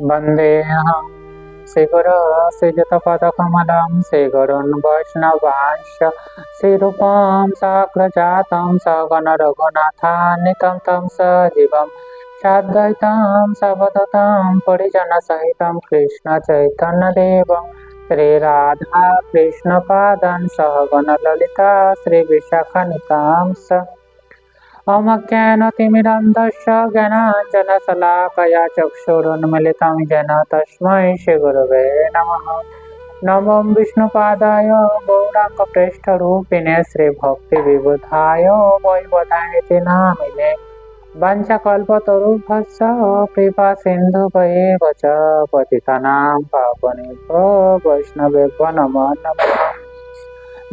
वन्देऽहं श्रीगुरुश्रीयुतपदकमलं श्रीगुरून् वैष्णवांश्च श्रीरूपं साग्रजातं सगणरघुनाथान्वितं तं सजीवं साद्वैतं सवदतं परिजनसहितं कृष्णचैतन्यदेवं श्रीराधा कृष्णपादान् सहगणललिता श्रीविशाखान्वितांश्च अमज्ञानतिमिरन्धस्य ज्ञानाञ्जनशलाकया चक्षुरुन्मिलितं येन तस्मै श्रीगुरवे नमः। नमो विष्णुपादाय गौराङ्गप्रेष्ठरूपिणे श्रीभक्तिविबुधाय वैवधायते नामिने वाञ्छाकल्पतरुभ्यश्च कृपासिन्धुभ्येव च पतितानां पावनेभ्यो वैष्णवेभ्यो नमो नमः।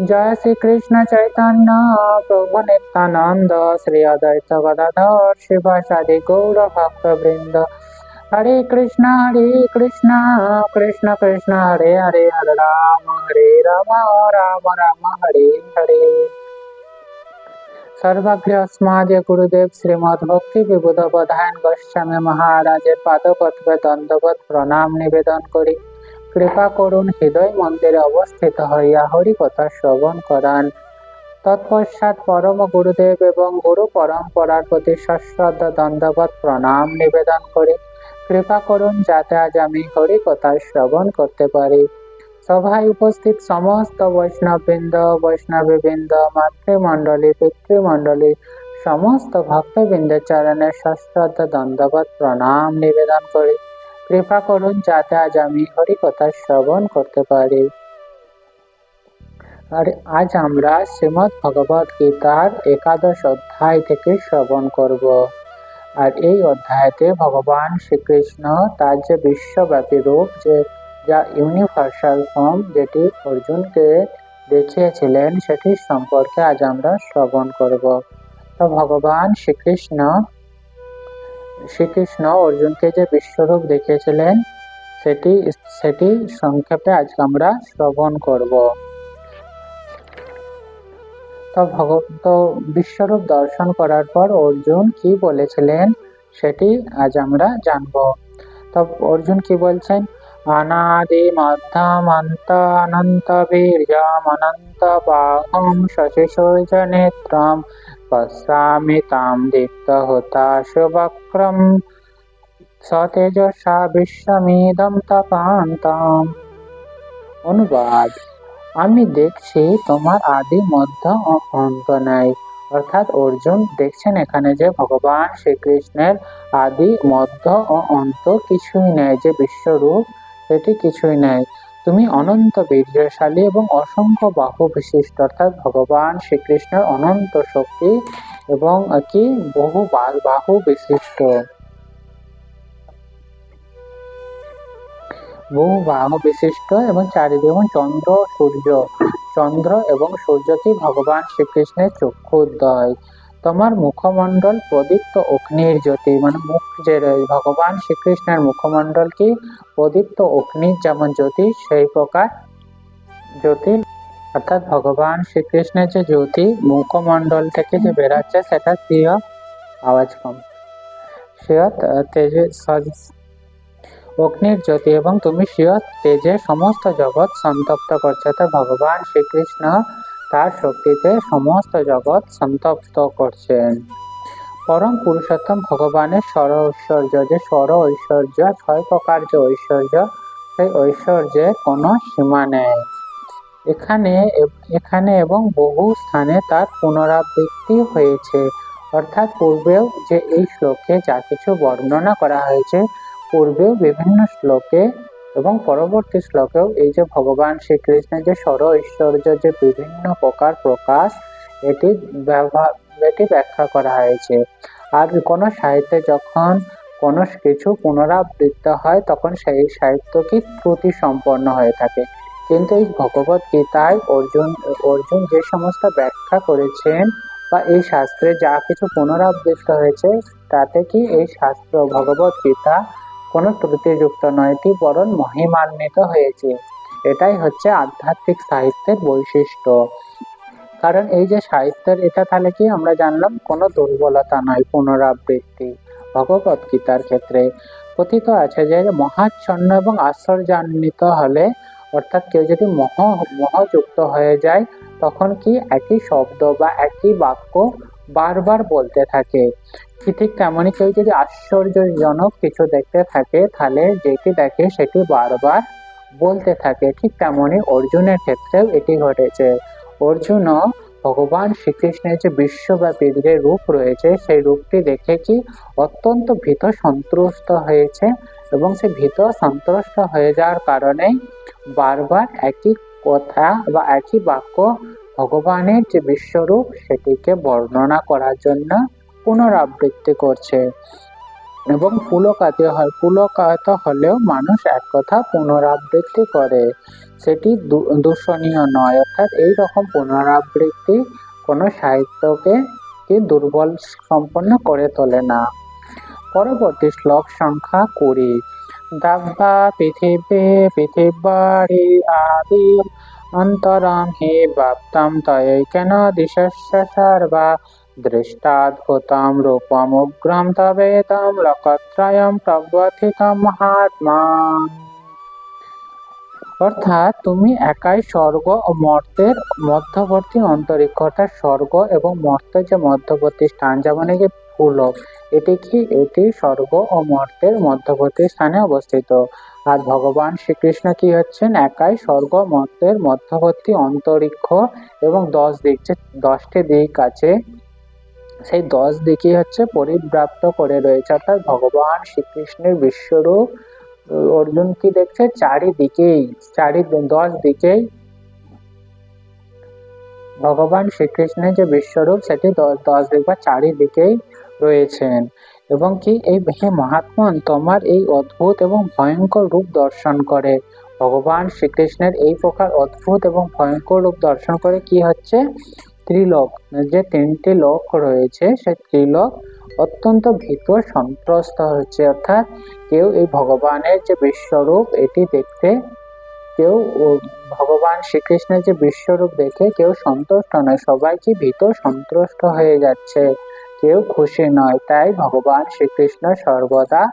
जय श्री कृष्ण चैतन्य प्रभु नित्यानंद श्री अद्वैत गदाधर शिवासादि गौर भक्त वृंद हरे कृष्ण कृष्ण कृष्ण हरे हरे हरे राम राम राम हरे हरे। सर्वज्ञ अस्माद्य गुरुदेव श्रीमद् भक्ति विबुध बधायन गोस्वामी महाराजेर पादपद्मे दंडवत प्रणाम निवेदन करी कृपा करुण हृदय मंदिरे अवस्थित हইয়া हरि कथा श्रवण करान। तत्पश्चात परम गुरुदेव एवं गुरु परम्परार प्रति सश्रद्धा दंडवत प्रणाम निवेदन करी कृपा करुण যাতে আজ আমি हरि कथा श्रवण करते पारी। सभाয় उपस्थित समस्त वैष्णवबृंद वैष्णवीबृंद मातृमंडली पितृमंडली समस्त भक्तबृंদের चरणे सश्रद्धा दंडवत प्रणाम निवेदन करी कृपा করুন যাতে আজ আমি হরি কথা শ্রবণ করতে পারি। আর আজ আমরা শ্রীমদ্ ভগবত গীতার একাদশ অধ্যায় থেকে শ্রবণ করব। আর এই অধ্যায়তে ভগবান শ্রীকৃষ্ণ তার যে বিশ্বব্যাপী রূপ যা ইউনিভার্সাল ফর্ম যেটি অর্জুনকে দেখিয়েছিলেন সেটির সম্পর্কে আজ আমরা শ্রবণ করব। তো ভগবান শ্রীকৃষ্ণ অর্জুনকে যে বিশ্বরূপ দেখিয়েছিলেন সেটি সংক্ষেপে আজকে আমরা শ্রবণ করব। তো বিশ্বরূপ দর্শন করার পর অর্জুন কি বলেছিলেন সেটি আজ আমরা জানব। তো অর্জুন কি বলছেন, অনাদি মধ্যম অন্ত অনন্ত বীর্যম অনন্ত বাহুম শশিসূর্য নেত্রম পশ্যামি তাম দীপ্তহুতাশবক্রম সতেজসা বিশ্বমিদম তপান্তম। অনুবাদ, আমি দেখছি তোমার আদি মধ্য ও অন্ত নাই। অর্থাৎ অর্জুন দেখছেন এখানে যে ভগবান শ্রীকৃষ্ণের আদি মধ্য ও অন্ত কিছুই নেই, যে বিশ্বরূপ সেটি কিছুই নেই। তুমি অনন্ত বীর্যশালী এবং অসংখ্য বাহু বিশিষ্ট, অর্থাৎ ভগবান শ্রীকৃষ্ণের অনন্ত শক্তি এবং কি বহু বাহু বিশিষ্ট, বহু বাহু বিশিষ্ট এবং চারিদিকে চন্দ্র এবং সূর্যকে ভগবান শ্রীকৃষ্ণের চক্ষুদ্বয়। তোমার মুখমণ্ডল প্রদীপ্ত অগ্নির জ্যোতি, মানে মুখ যে ভগবান শ্রীকৃষ্ণের মুখমণ্ডল কি প্রদীপ্ত অগ্নির যেমন জ্যোতি সেই প্রকার জ্যোতি, অর্থাৎ ভগবান শ্রীকৃষ্ণের যে জ্যোতি মুখমণ্ডল থেকে যে বেরাচ্ছে সেটা তেজে অগ্নির জ্যোতি এবং তুমি স্বীয় তেজে সমস্ত জগৎ সন্তপ্ত করছে। তো ভগবান শ্রীকৃষ্ণ তার শক্তিতে সমস্ত জগৎ সন্তপ্ত করছেন। পরম পুরুষোত্তম ভগবানের স্বর ঐশ্বর্য, যে স্বর ঐশ্বর্য 6 প্রকার যে ঐশ্বর্য, সেই ঐশ্বর্যের কোনো সীমা নেই। এখানে এবং বহু স্থানে তার পুনরাবৃত্তি হয়েছে, অর্থাৎ পূর্বেও যে এই শ্লোকে যা কিছু বর্ণনা করা হয়েছে পূর্বেও বিভিন্ন শ্লোকে এবং পরবর্তী শ্লোকেও এই যে ভগবান শ্রীকৃষ্ণের যে স্বর ঐশ্বর্য যে বিভিন্ন প্রকার প্রকাশ এটি ব্যাখ্যা করা হয়েছে। আর কোনো সাহিত্যে যখন কোনো কিছু পুনরাবৃত্ত হয় তখন সেই সাহিত্য কি ত্রুটি সম্পন্ন হয়ে থাকে, কিন্তু এই ভগবত গীতায় অর্জুন যে সমস্ত ব্যাখ্যা করেছেন বা এই শাস্ত্রে যা কিছু পুনরাবৃত্ত হয়েছে তাতে কি এই শাস্ত্র ভগবত গীতা কোনো ত্রুটিযুক্ত নয়, এটি বরং মহিমান্বিত হয়েছে। এটাই হচ্ছে আধ্যাত্মিক সাহিত্যের বৈশিষ্ট্য। কারণ এই যে সাহিত্যের এটা তাহলে কি আমরা জানলাম কোনো দুর্বলতা নয় পুনরাবৃত্তি, ভগবত গীতার ক্ষেত্রে কথিত আছে যে মহাচ্ছন্ন এবং আশ্চর্যান্বিত হলে, অর্থাৎ কেউ যদি মোহযুক্ত হয়ে যায়, তখন কি একই শব্দ বা একই বাক্য বারবার বলতে থাকে। ঠিক তেমনই কেউ যদি আশ্চর্যজনক কিছু দেখতে থাকে, তাহলে যেটি দেখে সেটি বারবার বলতে থাকে। ঠিক তেমনই অর্জুনের ক্ষেত্রেও এটি ঘটেছে। অর্জুনও ভগবান শ্রীকৃষ্ণের যে বিশ্বব্যাপী যে রূপ রয়েছে, সেই রূপটি দেখে কি অত্যন্ত ভীত সন্ত্রস্ত হয়েছে, এবং সে ভীত সন্ত্রস্ত হয়ে যাওয়ার কারণে বারবার একই কথা বা একই বাক্য ভগবানের যে বিশ্বরূপ সেটিকে বর্ণনা করার জন্য পুনরাবৃত্তি করছে। এবং পুলকায়িত হলেও মানুষ এক কথা পুনরাবৃত্তি করে, সেটি দূষণীয় নয়। অর্থাৎ এই রকম পুনরাবৃত্তি কোনো সাহিত্যকে দুর্বল সম্পন্ন করে তোলে না। পরবর্তী শ্লোক সংখ্যা 20। দাব্বা পৃথিবী আদি অন্তরম হি ব্যাপ্তম তয়ৈকেন দিশস্য সর্বা দৃষ্টাদ্ভুতম রূপম উগ্রম তবেদম লোকত্রয়ম প্রব্যথিতম মহাত্মা। অর্থাৎ তুমি একাই স্বর্গ ও মর্তের মধ্যবর্তী অন্তরিক্ষ, অর্থাৎ স্বর্গ এবং মর্তের যে মধ্যবর্তী স্থান, যেমন এই যে ভূলোক, এটি স্বর্গ ও মর্তের মধ্যবর্তী স্থানে অবস্থিত। আর ভগবান শ্রীকৃষ্ণ কি হচ্ছেন? একাই স্বর্গ মর্তের মধ্যবর্তী অন্তরিক্ষ, এবং 10 দিক, যে 10টি দিক আছে, সেই 10 দিকই হচ্ছে পরিব্যাপ্ত করে রয়েছে। অর্থাৎ ভগবান শ্রীকৃষ্ণের বিশ্বরূপ অর্জুন কি দেখছে? চারিদিকেই 10 দিকেই ভগবান শ্রীকৃষ্ণের যে বিশ্বরূপ সেটি 10 দিক বা চারিদিকেই রয়েছেন। এবং কি এই হে মহাত্মন, তোমার এই অদ্ভুত এবং ভয়ঙ্কর রূপ দর্শন করে, ভগবান শ্রীকৃষ্ণের এই প্রকার অদ্ভুত এবং ভয়ঙ্কর রূপ দর্শন করে কি হচ্ছে? ত্রিলোক, যে 3টি লোক রয়েছে, সেই ত্রিলোক অত্যন্ত ভীত সন্ত্রস্ত হচ্ছে। অর্থাৎ কেউ এই ভগবানের যে বিশ্বরূপ এটি দেখতে, কেউ ভগবান শ্রীকৃষ্ণের যে বিশ্বরূপ দেখে কেউ সন্তুষ্ট নয়, সবাই কি ভীত সন্ত্রস্ত হয়ে যাচ্ছে, কেউ খুশি নয়। তাই ভগবান শ্রীকৃষ্ণ সর্বদা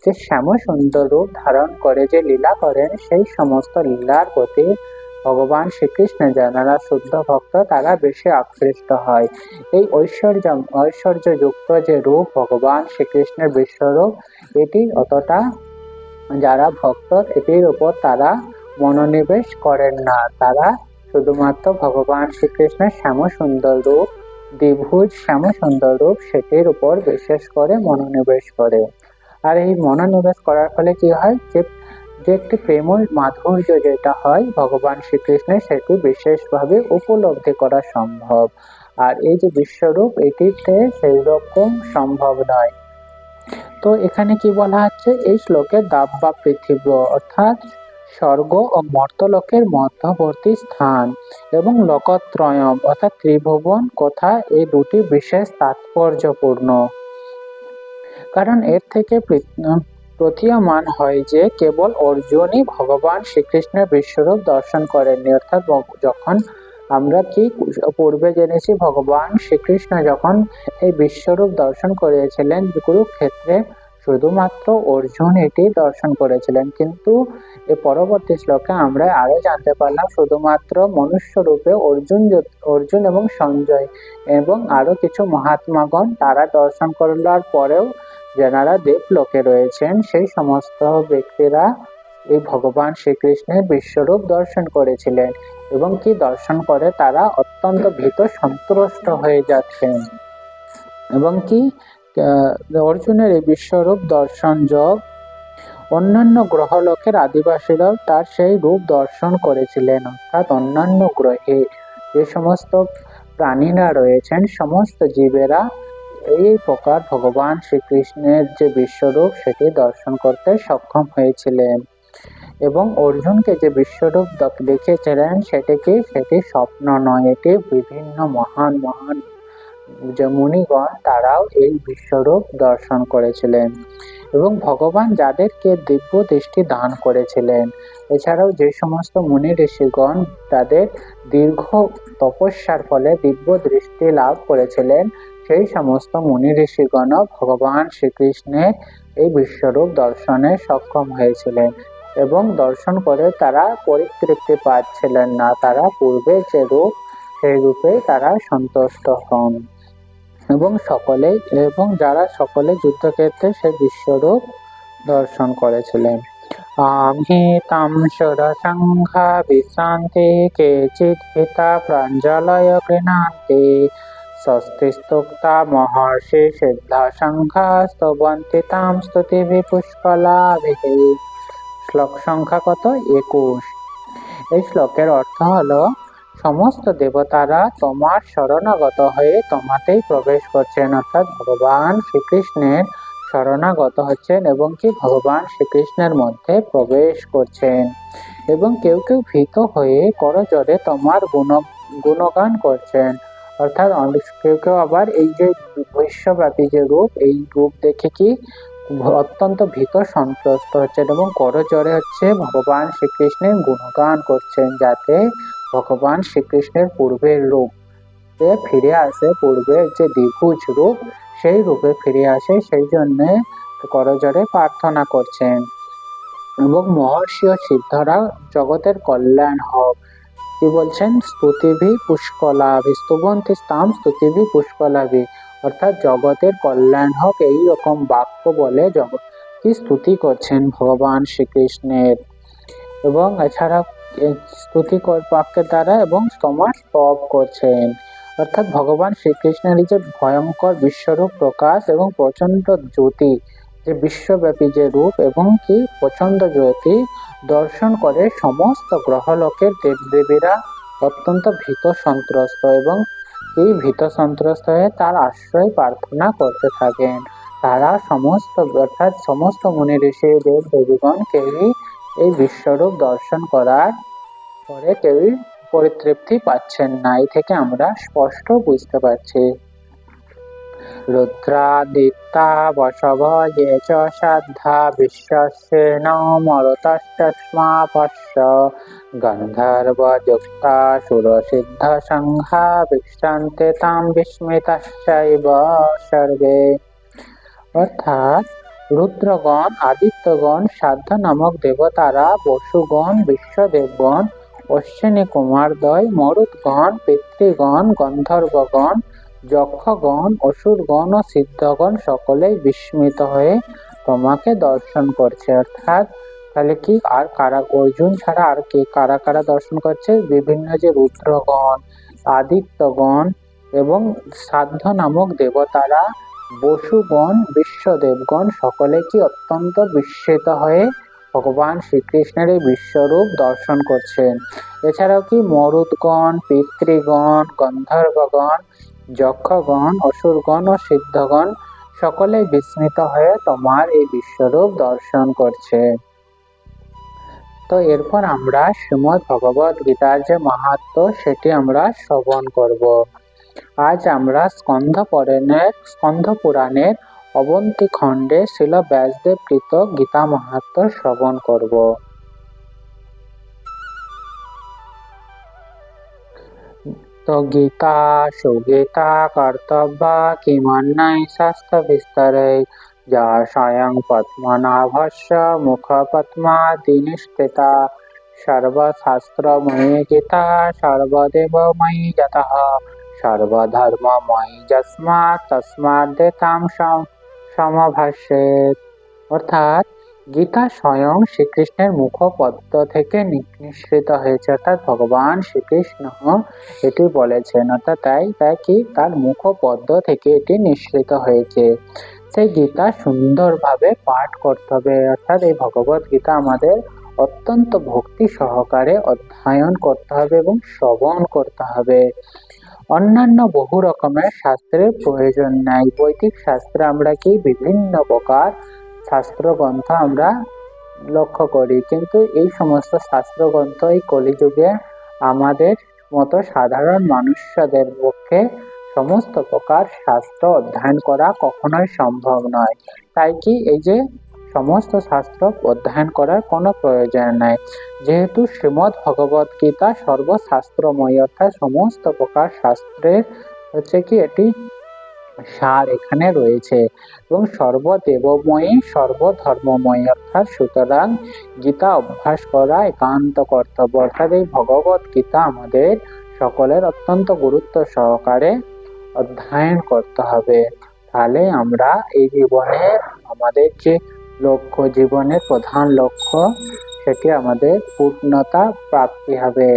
যে শ্যাম সুন্দর রূপ ধারণ করে যে লীলা করেন, সেই সমস্ত লীলার প্রতি ভগবান শ্রীকৃষ্ণ যারা শুদ্ধ ভক্ত তারা বেশি আকৃষ্ট হয়। এই ঐশ্বর্যযুক্ত যে রূপ ভগবান শ্রীকৃষ্ণের বিশ্বরূপ, এটি অতটা যারা ভক্ত এটির উপর তারা মনোনিবেশ করেন না, তারা শুধুমাত্র ভগবান শ্রীকৃষ্ণের শ্যাম সুন্দর রূপ, দ্বিভুজ শ্যাম সুন্দর রূপ, সেটির উপর বিশেষ করে মনোনিবেশ করে। আর এই মনোনিবেশ করার ফলে কি হয়, যে একটি প্রেম মাধুর্য যেটা হয় ভগবান শ্রীকৃষ্ণের, সেটি বিশেষভাবে উপলব্ধি করা সম্ভব। আর এই যে বিশ্বরূপ এটিতে সেই রকম সম্ভব নয়। তো এখানে কি বলা হচ্ছে? এই শ্লোকে দাব্বা পৃথিবী, অর্থাৎ স্বর্গ ও মর্তলোকের মধ্যবর্তী স্থান, এবং লোকত্রয়ম অর্থাৎ ত্রিভুবন কথা, এই দুটি বিশেষ তাৎপর্যপূর্ণ। কারণ এর থেকে প্রতীয়মান হয় যে কেবল অর্জুনই ভগবান শ্রীকৃষ্ণের বিশ্বরূপ দর্শন করেননি। অর্থাৎ যখন আমরা কি পূর্বে জেনেছি, ভগবান শ্রীকৃষ্ণ যখন এই বিশ্বরূপ দর্শন করেছিলেন কুরুক্ষেত্রে, শুধুমাত্র অর্জুন এটি দর্শন করেছিলেন। কিন্তু এই পরবর্তী শ্লোকে আমরা আরো জানতে পারলাম শুধুমাত্র মনুষ্য রূপে অর্জুন এবং সঞ্জয় এবং আরো কিছু মহাত্মাগণ তারা দর্শন করার পরেও যারা দেবলোকে রয়েছেন, সেই সমস্ত ব্যক্তিরা এই ভগবান শ্রীকৃষ্ণের বিশ্বরূপ দর্শন করেছিলেন, এবং কি দর্শন করে তারা অত্যন্ত ভীত সন্ত্রস্ত হয়ে যাচ্ছেন। এবং কি অর্জুনের এই বিশ্বরূপ দর্শন যোগ অন্যান্য গ্রহলোকের আদিবাসীরাও তার সেই রূপ দর্শন করেছিলেন। অর্থাৎ অন্যান্য গ্রহে যে সমস্ত প্রাণীরা রয়েছেন, সমস্ত জীবেরা এই প্রকার ভগবান শ্রীকৃষ্ণের যে বিশ্বরূপ সেটি দর্শন করতে সক্ষম হয়েছিলেন। এবং অর্জুনকে যে বিশ্বরূপ দেখেছিলেন সেটি স্বপ্ন নয়, এটি বিভিন্ন মহান মহান যে মুনিগণ তারাও এই বিশ্বরূপ দর্শন করেছিলেন। এবং ভগবান যাদেরকে দিব্য দৃষ্টি দান করেছিলেন, এছাড়াও যে সমস্ত মুনি ঋষিগণ তাদের দীর্ঘ তপস্যার ফলে দিব্য দৃষ্টি লাভ করেছিলেন, সেই সমস্ত মুনি ঋষিগণ ভগবান শ্রীকৃষ্ণের এই বিশ্বরূপ দর্শনে সক্ষম হয়েছিলেন এবং দর্শন করে তারা পরিতৃপ্তি পাচ্ছিলেন না। তারা পূর্বে যে রূপ সেই রূপে তারা সন্তুষ্ট হন এবং যারা সকলে যুদ্ধক্ষেত্রে সেই বিশ্বরূপ দর্শন করেছিলেন। আভীতাং সুরসংঘা বিশ্রান্তি কেচিৎ ভীতা প্রাঞ্জলয় গৃণান্তি স্বস্তিস্তোক্তা মহর্ষি সিদ্ধসংঘা স্তবন্তি তাং স্তুতিভিঃ পুষ্কলাভিঃ। শ্লোক সংখ্যা কত? 21। এই শ্লোকের অর্থ হলো, সমস্ত দেবতারা তোমার শরণাগত হয়ে তোমাতেই প্রবেশ করছেন, অর্থাৎ ভগবান শ্রীকৃষ্ণের শরণাগত হচ্ছেন এবং কি ভগবান শ্রীকৃষ্ণের মধ্যে প্রবেশ করছেন। এবং কেউ কেউ ভীত হয়ে করজোড়ে তোমার গুণগান করছেন, অর্থাৎ কেউ কেউ আবার এই যে বিশ্বব্যাপী যে রূপ, এই রূপ দেখে কি অত্যন্ত ভীত সন্ত্রস্ত হচ্ছেন এবং করজোড়ে ভগবান শ্রীকৃষ্ণের গুণগান করছেন, যাতে ভগবান শ্রীকৃষ্ণের পূর্বের রূপ ফিরে আসে, পূর্বের যে দ্বিভুজ রূপ সেই রূপে ফিরে আসে, সেই জন্য করজোড়ে প্রার্থনা করছেন। এবং মহর্ষি ও সিদ্ধরা জগতের কল্যাণ হোক, কি বলছেন? স্তুতিভি পুষ্কলাভি, স্তুবন্তি তাং স্তুতিভি পুষ্কলাভি, অর্থাৎ জগতের কল্যাণ হোক এই রকম বাক্য বলে জগৎ কি স্তুতি করছেন ভগবান শ্রীকৃষ্ণের। এবং এছাড়া স্তুতি বাক্যের দ্বারা এবং তোমার স্তব করছেন, অর্থাৎ ভগবান শ্রীকৃষ্ণের যে ভয়ঙ্কর বিশ্বরূপ প্রকাশ এবং প্রচন্ড জ্যোতি, যে বিশ্বব্যাপী যে রূপ এবং কি প্রচন্ড জ্যোতি দর্শন করে সমস্ত গ্রহলোকের দেবদেবীরা অত্যন্ত ভীত সন্ত্রস্ত এবং এই ভীত সন্ত্রস্ত হয়ে তার আশ্রয় প্রার্থনা করতে থাকেন। তারা সমস্ত মুনি ঋষি দেব দেবীগণ কেউই এই বিশ্বরূপ দর্শন করার পরে কেউই পরিতৃপ্তি পাচ্ছেন না। এই থেকে আমরা স্পষ্ট বুঝতে পারছি। রুদ্রাদিত্যা বশভ ये च श्रद्धा विश्वस्येन मरुतस्तस्मा पश्य गन्धर्वयुक्ता सुरसिद्धसङ्घा विश्रान्ते तां विस्मिताश्चैव सर्वे। অর্থাৎ রুদ্রগণ, আদিত্যগণ, সাধ্য নামক দেবতারা, বসুগণ, বিশ্বদেবগণ, অশ্বিনী কুমারদ্বয়, মরুৎগণ, পিতৃগণ, গন্ধর্বগণ, যক্ষগণ, অসুরগণ ও সিদ্ধগণ সকলেই বিস্মিত হয়ে তোমাকে দর্শন করছে। অর্থাৎ তাহলে কি আর কারা, অর্জুন ছাড়া আর কে কারা কারা দর্শন করছে? বিভিন্ন যে রুদ্রগণ, আদিত্যগণ এবং সাধ্য নামক দেবতারা, বসুগণ, বিশ্বদেবগণ সকলে কি অত্যন্ত বিস্মিত হয়ে ভগবান শ্রীকৃষ্ণের এই বিশ্বরূপ দর্শন করছেন। এছাড়াও কি মরুৎগণ, পিতৃগণ, গন্ধর্বগণ, যক্ষগণ, অসুরগণ ও সিদ্ধগণ সকলে বিস্মিত হয়ে তোমার এই বিশ্বরূপ দর্শন করছে। তো এরপর আমরা শ্রীমদ্ ভগবদ গীতার যে মাহাত্ম্য সেটি আমরা শ্রবণ করব। আজ আমরা স্কন্ধ পুরাণের অবন্তী খণ্ডে শ্রীল ব্যাসদেব কৃত গীতা মাহাত্ম্য শ্রবণ করব। তো গীতা সুগীতা কর্তব্য কিমন্যৈ শাস্ত্র বিস্তরে যা স্বয়ং পদ্মনাভস্য মুখ পদ্মাদি নিষ্ঠিতা সর্বশাস্ত্রময়ী গীতা সর্বদেবময়ী যতঃ সর্বধর্মময়ী যস্মাৎ তস্মাদ্ সমভাষ্যেত। অর্থাৎ গীতা স্বয়ং শ্রীকৃষ্ণের মুখপদ্ম থেকে নিঃসৃত হয়েছে, অর্থাৎ ভগবান শ্রীকৃষ্ণ এটি বলেছেন, অর্থাৎ তাই কি তার মুখপদ্ম থেকে এটি নিঃসৃত হয়েছে। সেই গীতা সুন্দরভাবে পাঠ করতে হবে, অর্থাৎ এই ভগবত গীতা আমাদের অত্যন্ত ভক্তি সহকারে অধ্যয়ন করতে হবে এবং শ্রবণ করতে হবে। অন্যান্য বহু রকমের শাস্ত্রের প্রয়োজন নাই। বৈদিক শাস্ত্রে আমরা কি বিভিন্ন প্রকার শাস্ত্র গ্রন্থ আমরা লক্ষ্য করি, কিন্তু এই সমস্ত শাস্ত্র গ্রন্থ এই কলিযুগে আমাদের মতো সাধারণ মানুষদের পক্ষে সমস্ত প্রকার শাস্ত্র অধ্যয়ন করা কখনোই সম্ভব নয়। তাই কি এই যে সমস্ত শাস্ত্র অধ্যয়ন করার কোনো প্রয়োজন নাই, যেহেতু শ্রীমদ্ ভগবদ গীতা সর্বশাস্ত্রময়, অর্থাৎ সমস্ত প্রকার শাস্ত্রের কি এটি সার এখানে রয়েছে এবং সর্বদেবময়ী সর্বধর্মময়ী, অর্থাৎ সুতরাং গীতা অভ্যাস করা একান্ত কর্তব্য, অর্থাৎ এই ভগবত গীতা আমাদের সকলের অত্যন্ত গুরুত্ব সহকারে অধ্যয়ন করতে হবে। তাহলে আমরা এই জীবনে আমাদের যে লক্ষ্য, জীবনের প্রধান লক্ষ্য, সেটি আমাদের পূর্ণতা প্রাপ্তি হবে।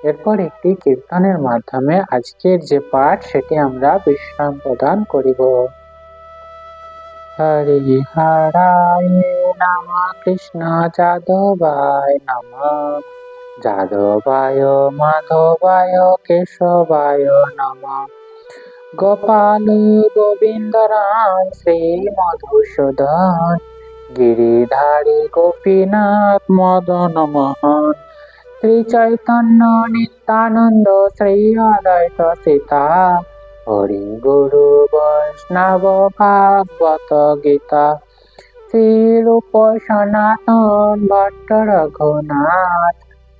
এরপর একটি কীর্তনের মাধ্যমে আজকের যে পাঠ সেটি আমরা বিশ্রাম প্রদান করিব। হরি হরায় নমঃ, কৃষ্ণ যাদবায় নমঃ, যাদবায় মাধবায় কেশবায় নমঃ, গোপাল গোবিন্দ রাম শ্রী মধুসূদন, গিরিধারী গোপীনাথ মদন মোহন, শ্রী চৈতন্য নিত্যানন্দ শ্রী অদ্বৈত সীতা, হরি গুরু বৈষ্ণব ভাগবত গীতা, শ্রী রূপ সনাতন ভট্ট রঘুনাথ,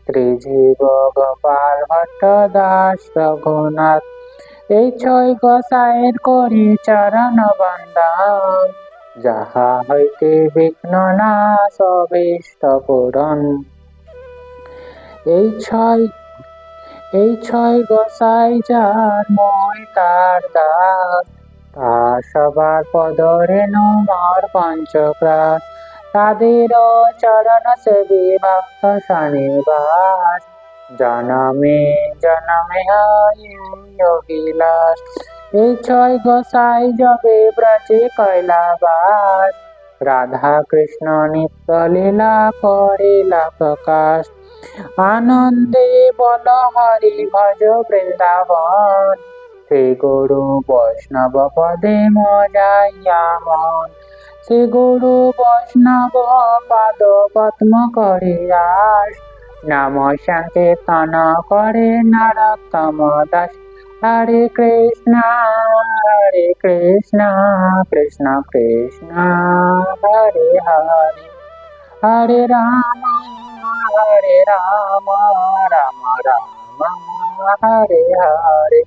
শ্রীজীব গোপাল ভট্ট দাস রঘুনাথ, এই ছয় গোসাইয়ের করি চরণ বন্দন, যাহা হইতে বিঘ্ন নাশ অভীষ্ট পূরণ। এই ছয় গোসাই যার মই তার দাস, তা সবার পদরে নমর পঞ্চক্রাস, তাদের চরণ সেবী ভক্ত শনিবাস, জনমে জনমে হয় অভিলাষ। এই ছয় গোসাই যবে ব্রজে কৈলাবাস, রাধা কৃষ্ণ নিত্য লীলা করিলা প্রকাশ, আনন্দে বল হরি ভজ বৃন্দাবন, শ্রী গুরু বৈষ্ণব পদে মজাইয়া মন, শ্রী গুরু বৈষ্ণব পাদ পদ্ম করে আস, নাম সংকীর্তন করে নরোত্তম দাস। হরে কৃষ্ণ কৃষ্ণ কৃষ্ণ হরে হরে, হরে রাম রাম রাম হরে হরে।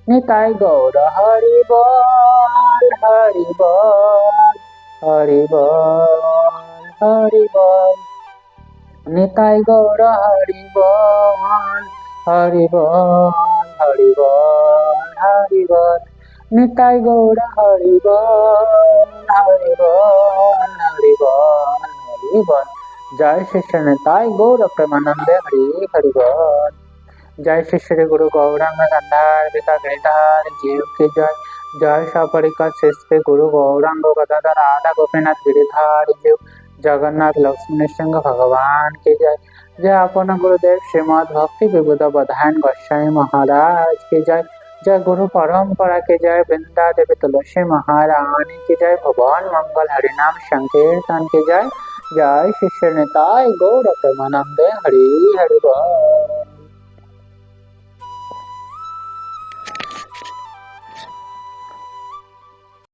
নিতাই গৌর হরি বল, হরি বল, হরি বল, হরি বল। নিতাই গৌর হরি বল, হরি বল, হরি বল, হরি বল। নিতাই গৌর হরি বল, হরি বল, হরি বল, হরি বল। জয় শ্রী নিতাই গৌর প্রেমানন্দে, হরি হরি বল। জয় শ্রী শ্রী গুরু গৌরাঙ্গ গন্ধার পিতা गिरधारी जीव की जय। जय सपरिकर श्री गुरु गौरांग गदाधर राधा गोपीनाथ गिरिधारी जीव। जगन्नाथ लक्ष्मण सिंह भगवान की जय। जय अपन गुरुदेव श्रीमद भक्ति विबुध बधायन गोस्वामी महाराज की जय। जय गुरु परम्परा की जय। वृंदा देवी तुलसी महारानी की जय। भगवान मंगल हरिनाम संकीर्तन की जय। जय श्री निताय गौर प्रेमानंदे, हरि हरि बोल।